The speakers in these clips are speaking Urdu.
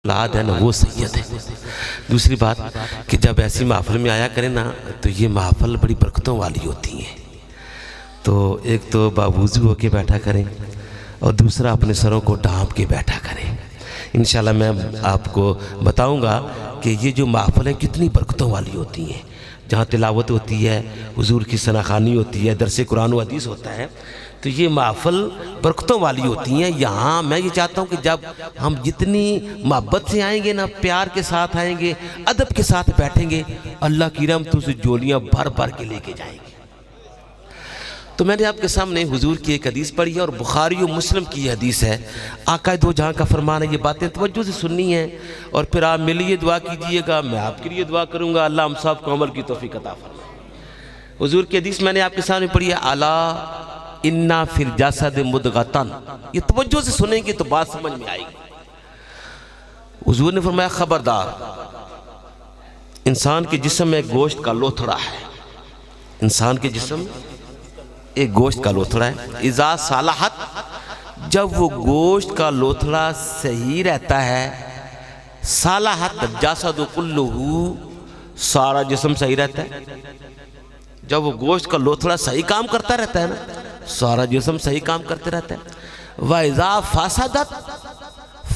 اولاد ہے نا وہ سید ہے۔ دوسری بات کہ جب ایسی محفل میں آیا کریں نا تو یہ محفل بڑی برکتوں والی ہوتی ہیں، تو ایک تو باوضو ہو کے بیٹھا کریں اور دوسرا اپنے سروں کو ڈھانپ کے بیٹھا کریں۔ انشاءاللہ میں آپ کو بتاؤں گا کہ یہ جو محفلیں کتنی برکتوں والی ہوتی ہیں، جہاں تلاوت ہوتی ہے، حضور کی ثناخوانی ہوتی ہے، درس قرآن و حدیث ہوتا ہے، تو یہ محفل برکتوں والی ہوتی ہیں۔ یہاں میں یہ چاہتا ہوں کہ جب ہم جتنی محبت سے آئیں گے نا، پیار کے ساتھ آئیں گے، ادب کے ساتھ بیٹھیں گے، اللہ کی رحمتوں سے جولیاں بھر بھر کے لے کے جائیں گے۔ تو میں نے آپ کے سامنے حضور کی ایک حدیث پڑھی ہے اور بخاری و مسلم کی یہ حدیث ہے۔ آقا دو جہاں کا فرمان ہے، یہ باتیں توجہ سے سننی ہیں اور پھر آپ میرے لیے دعا کیجئے گا، میں آپ کے لیے دعا کروں گا، اللہ ہم سب کو عمل کی توفیق عطا فرمائے۔ حضور کی حدیث میں نے آپ کے سامنے پڑھی ہے، الا انا فی الجسد مضغۃ۔ یہ توجہ سے سنیں گے تو بات سمجھ میں آئے گی۔ حضور نے فرمایا خبردار، انسان کے جسم میں گوشت کا لوتھڑا ہے، انسان کے جسم ایک گوشت کا لوتھڑا ہے، اذا صالحت، جب وہ گوشت کا لوتھڑا صحیح رہتا ہے، صالحت جسد کلہ، سارا جسم صحیح رہتا ہے۔ جب وہ گوشت کا لوتھڑا صحیح کام کرتا رہتا ہے نا، سارا جسم صحیح کام کرتے رہتا ہے۔ وَإِذَا فَسَدَتْ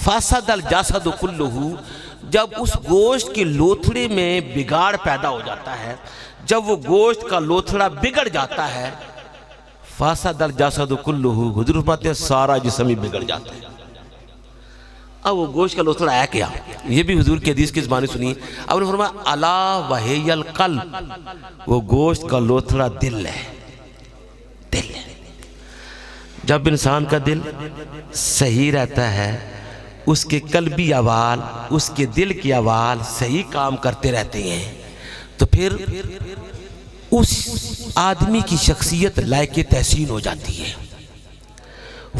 فَسَدَ الْجَسَدُ كُلُّهُ، جب اس گوشت کے لوتھڑے میں بگاڑ پیدا ہو جاتا ہے، جب وہ گوشت کا لوتھڑا بگڑ جاتا ہے، فَسَدَ الْجَسَدُ كُلُّهُ، حضور فرماتے ہیں سارا جسم ہی بگڑ جاتا ہے۔ اب وہ گوشت کا لوتھڑا ہے کیا؟ یہ بھی حضور کی حدیث کی زبانی سنیے۔ اب نے فرمایا الا وہی القلب، وہ گوشت کا لوتھڑا دل ہے، دل ہے۔ جب انسان کا دل صحیح رہتا ہے، اس کے قلبی اعمال، اس کے دل کے اعمال صحیح کام کرتے رہتے ہیں، تو پھر اس آدمی کی شخصیت لائق تحسین ہو جاتی ہے،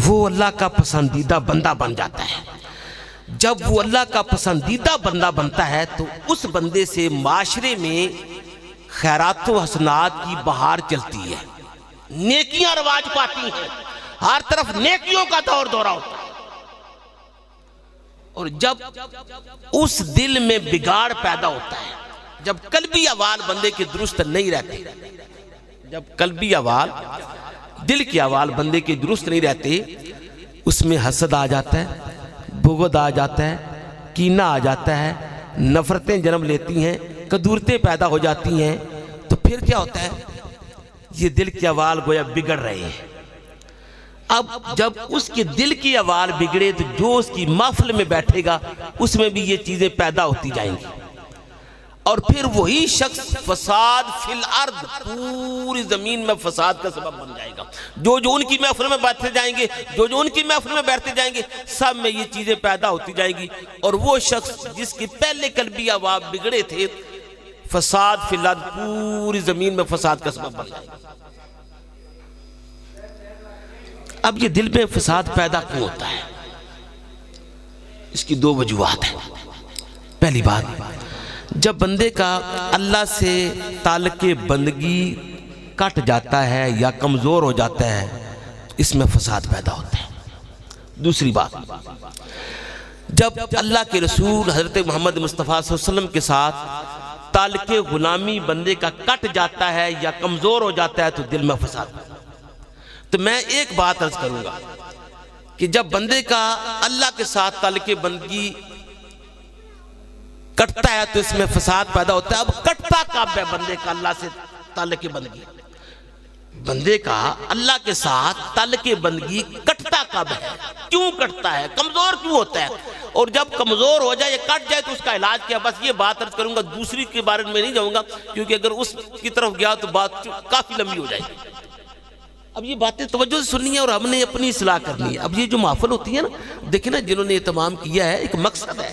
وہ اللہ کا پسندیدہ بندہ بن جاتا ہے۔ جب وہ اللہ کا پسندیدہ بندہ بنتا ہے تو اس بندے سے معاشرے میں خیرات و حسنات کی بہار چلتی ہے، نیکیاں رواج پاتی ہیں، ہر طرف نیکیوں کا دور دورہ ہوتا ہے۔ اور جب اس دل میں بگاڑ پیدا ہوتا ہے، جب قلبی اعمال بندے کے درست نہیں رہتے، جب قلبی اعمال، دل کے اعمال بندے کے درست نہیں رہتے، اس میں حسد آ جاتا ہے، بغض آ جاتا ہے، کینہ آ جاتا ہے، نفرتیں جنم لیتی ہیں، کدورتیں پیدا ہو جاتی ہیں، تو پھر کیا ہوتا ہے؟ یہ دل کے اعمال گویا بگڑ رہے ہیں۔ اب جب اس کے دل کی اعمال بگڑے تو جو اس کی محفل میں بیٹھے گا اس میں بھی یہ چیزیں پیدا ہوتی جائیں گی، اور پھر وہی شخص فساد فی الارض، پوری زمین میں فساد کا سبب بن جائے گا۔ جو ان کی محفل میں بیٹھتے جائیں گے، جو ان کی محفل میں بیٹھتے جائیں گے، سب میں یہ چیزیں پیدا ہوتی جائیں گی، اور وہ شخص جس کے پہلے قلبی اعمال بگڑے تھے، فساد فی الارض، پوری زمین میں فساد کا سبب بن جائے گا۔ اب یہ دل میں فساد پیدا کیوں ہوتا ہے؟ اس کی دو وجوہات ہیں۔ پہلی بات، جب بندے کا اللہ سے تعلق بندگی کٹ جاتا ہے یا کمزور ہو جاتا ہے، اس میں فساد پیدا ہوتا ہے۔ دوسری بات، جب اللہ کے رسول حضرت محمد مصطفیٰ صلی اللہ علیہ وسلم کے ساتھ تعلق غلامی بندے کا کٹ جاتا ہے یا کمزور ہو جاتا ہے تو دل میں فساد پیدا ہوتا ہے۔ تو میں ایک بات عرض کروں گا کہ جب بندے کا اللہ کے ساتھ تعلق بندگی کٹتا ہے تو اس میں فساد پیدا ہوتا ہے۔ اب کٹتا کب ہے بندے کا اللہ سے تعلق بندگی؟ بندے کا اللہ کے ساتھ تعلق بندگی کٹتا کب ہے؟ کیوں کٹتا ہے؟ کمزور کیوں ہوتا ہے؟ اور جب کمزور ہو جائے یا کٹ جائے تو اس کا علاج کیا؟ بس یہ بات عرض کروں گا، دوسری کے بارے میں نہیں جاؤں گا، کیونکہ اگر اس کی طرف گیا تو بات کافی لمبی ہو جائے گی۔ اب یہ باتیں توجہ سے سننی ہے اور ہم نے اپنی اصلاح کرنی ہے۔ اب یہ جو محفل ہوتی ہے نا، دیکھیں نا، جنہوں نے اہتمام کیا ہے، ایک مقصد ہے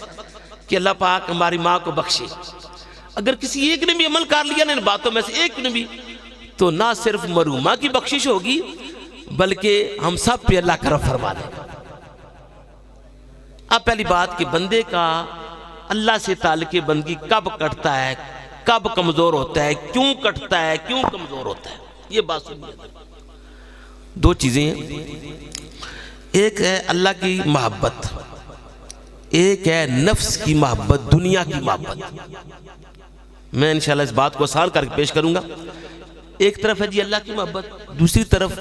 کہ اللہ پاک ہماری ماں کو بخشے۔ اگر کسی ایک نے بھی عمل کر لیا نا ان باتوں میں سے ایک نے بھی، تو نہ صرف مرحومہ کی بخشش ہوگی بلکہ ہم سب پہ اللہ کرم فرما دے گا۔ اب پہلی بات کہ بندے کا اللہ سے تعلق بندگی کب کٹتا ہے، کب کمزور ہوتا ہے، کیوں کٹتا ہے، کیوں کمزور ہوتا ہے، یہ بات سنیے۔ دو چیزیں ہیں، ایک ہے اللہ کی محبت، ایک ہے نفس کی محبت، دنیا کی محبت۔ میں انشاءاللہ اس بات کو آسان کر کے پیش کروں گا۔ ایک طرف ہے جی اللہ کی محبت، دوسری طرف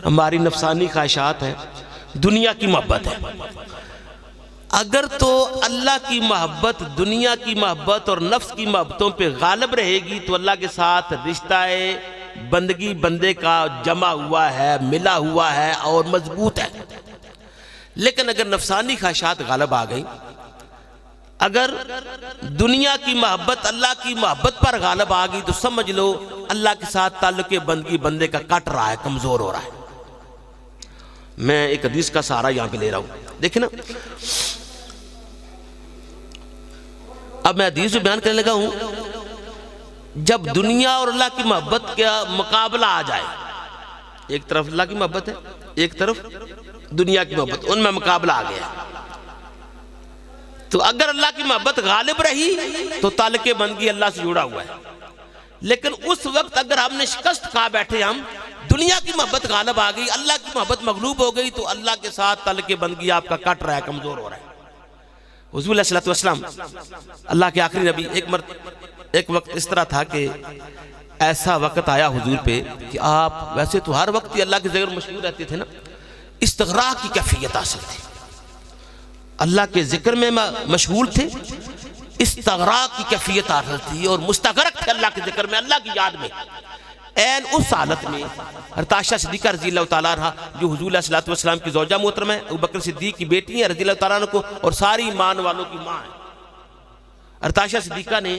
ہماری نفسانی خواہشات ہیں، دنیا کی محبت ہے۔ اگر تو اللہ کی محبت دنیا کی محبت اور نفس کی محبتوں پہ غالب رہے گی تو اللہ کے ساتھ رشتہ بندگی بندے کا جمع ہوا ہے، ملا ہوا ہے اور مضبوط ہے۔ لیکن اگر نفسانی خواہشات غالب آ گئیں، اگر دنیا کی محبت اللہ کی محبت پر غالب آ گئی تو سمجھ لو اللہ کے ساتھ تعلق بندگی بندے کا کٹ رہا ہے، کمزور ہو رہا ہے۔ میں ایک حدیث کا سہارا یہاں پہ لے رہا ہوں، دیکھیں نا۔ اب میں حدیث میں بیان کرنے لگا ہوں، جب دنیا اور اللہ کی محبت کا مقابلہ آ جائے، ایک طرف اللہ کی محبت ہے، ایک طرف دنیا کی محبت، ان میں مقابلہ آ گیا، تو اگر اللہ کی محبت غالب رہی تو تعلق بندگی اللہ سے جڑا ہوا ہے۔ لیکن اس وقت اگر ہم نے شکست کھا بیٹھے، ہم دنیا کی محبت غالب آ گئی، اللہ کی محبت مغلوب ہو گئی، تو اللہ کے ساتھ تعلق بندگی آپ کا کٹ رہا ہے، کمزور ہو رہا ہے۔ حضور علیہ السلام اللہ کے آخری نبی، ایک وقت اس طرح تھا کہ ایسا وقت آیا حضور پہ کہ آپ ویسے تو ہر وقت ہی اللہ کے ذکر مشغول رہتے تھے نا، استغراق کی کیفیت حاصل تھی، اللہ کے ذکر میں مشغول تھے، استغراق کی کیفیت حاصل تھی اور مستغرق تھے اللہ کے ذکر میں، اللہ کی یاد میں۔ این اس حالت میں حضرت عائشہ صدیقہ رضی اللہ تعالیٰ عنہ، جو حضور علیہ السلام کی زوجہ محترمہ ہے، ابو بکر صدیق کی بیٹی ہیں رضی اللہ تعالیٰ عنہ کو، اور ساری ایمان والوں کی ماں ہیں، حضرت عائشہ صدیقہ نے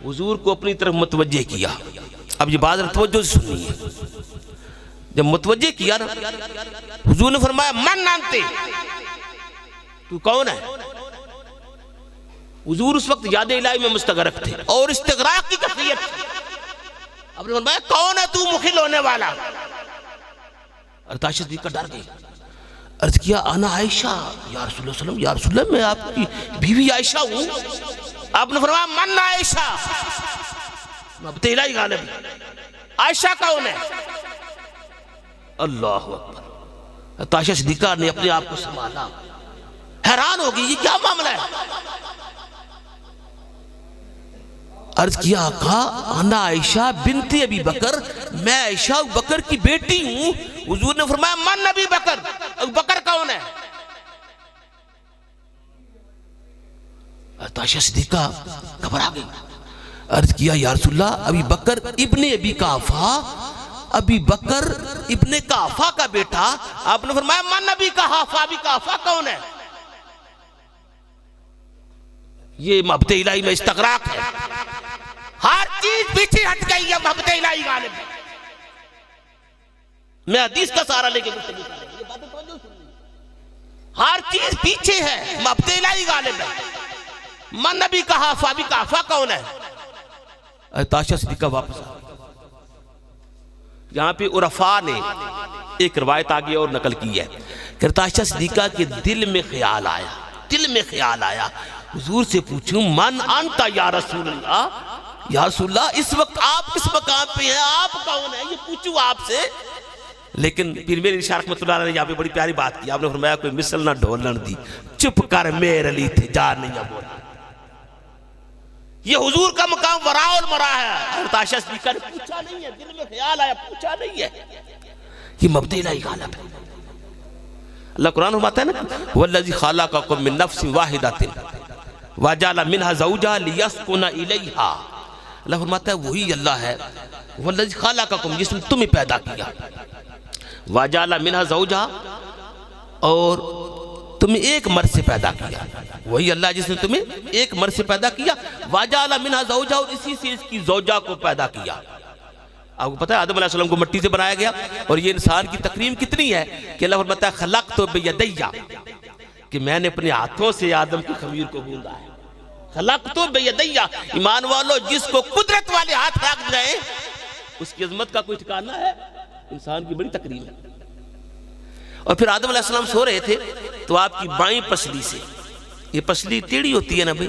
حضور کو اپنی طرف متوجہ کیا۔ اب یہ بات توجہ سے سننی ہے، جب متوجہ کیا نا، حضور نے فرمایا من نانتے، تو کون ہے؟ حضور اس وقت یاد الہی میں مستغرق تھے اور استغراق کی کیفیت تھی۔ اب نے فرمایا کون ہے تو مخل ہونے والا؟ حضرت عائشہ صدیقہ ڈر گئی، عرض کیا انا عائشہ یا رسول اللہ صلی اللہ علیہ وسلم، یا رسول اللہ میں آپ کی بیوی عائشہ ہوں۔ آپ نے فرمایا من عائشہ، محبت الہی غالب، عائشہ کون ہے؟ اللہ اکبر۔ حضرت عائشہ صدیقہ نے اپنے آپ کو سنبھالا، حیران ہو گئی یہ کیا معاملہ ہے؟ عرض کیا آقا انا عائشہ بنت ابی بکر، میں عائشہ ابو بکر کی بیٹی ہوں۔ حضور نے فرمایا من ابی بکر، ابو بکر کون ہے؟ عائشہ صدیقہ گھبرا گئی، عرض کیا یا رسول اللہ ابی بکر ابن ابی قحافہ، ابی بکر ابن قحافہ کا بیٹا۔ آپ نے فرمایا من ابی قحافہ، ابی قحافہ کون ہے؟ یہ محبت الہی میں استغراق ہے، ہر چیز پیچھے ہٹ گئی ہے، محبت الہی غالب ہے۔ میں حدیث کا سہارا لے کے گفتگو کر رہا ہوں، ہر چیز پیچھے ہے، محبت الہی غالب ہے۔ من نبی قحافہ، ابی قحافہ کون ہے؟ عائشہ صدیقہ واپس آ، یہاں پہ عرفاء نے ایک روایت آگے اور نقل کی ہے کہ عائشہ صدیقہ کے دل میں خیال آیا، حضور سے پوچھوں من انتا یا رسول اللہ، یا رسول اللہ اس وقت آپ کس مقام پہ ہیں، آپ کون ہیں، یہ پوچھوں آپ سے۔ لیکن پھر میرے شاہ رحمت اللہ علیہ نے یہاں پہ بڑی پیاری بات کی، آپ نے فرمایا کوئی مثل نہ ڈھولن دی، چپ کر میرے علی تھے جا نہیں بولا۔ یہ حضور کا مقام وراء المرا ہے۔ حضرت عائشہ صدیقہ نے پوچھا نہیں ہے، دل میں خیال آیا، پوچھا نہیں ہے، یہ محبت الہی غالب ہے۔ اللہ قرآن فرماتا ہے نا وَالَّذِي خَلَقَكُم مِّن نَّفْسٍ وَاحِدَةٍ وَجَعَلَ مِنْهَا زَوْجَهَا لِيَسْكُنَ إِلَيْهَا۔ اللہ فرماتا ہے وہی اللہ ہے، وَالَّذِي خَلَقَكُم، جس نے تمہیں پیدا کیا، وَجَعَلَ مِنْهَا زَوْجَهَا، اور تمہیں ایک مرد سے پیدا کیا، وہی اللہ جس نے تمہیں ایک مرد سے پیدا کیا، وَجَعَلَ مِنْهَا زَوْجَهَا، اور اسی سے اس کی زوجہ کو پیدا کیا۔ آپ کو پتہ ہے آدم علیہ السلام کو مٹی سے بنایا گیا، اور یہ انسان کی تکریم کتنی ہے کہ اللہ فرماتا ہے خلقت بیدیا، کہ میں نے اپنے ہاتھوں سے آدم کی خمیر کو گوندا ہے۔ خلقت بیدیا، ایمان والو جس کو قدرت والے ہاتھ رکھ جائیں اس کی عظمت کا کوئی ٹھکانہ ہے، انسان کی بڑی تکریم ہے۔ اور پھر آدم علیہ السلام سو رہے تھے تو آپ کی بائیں پسلی سے، یہ پسلی ٹیڑھی ہوتی ہے نا بھئی،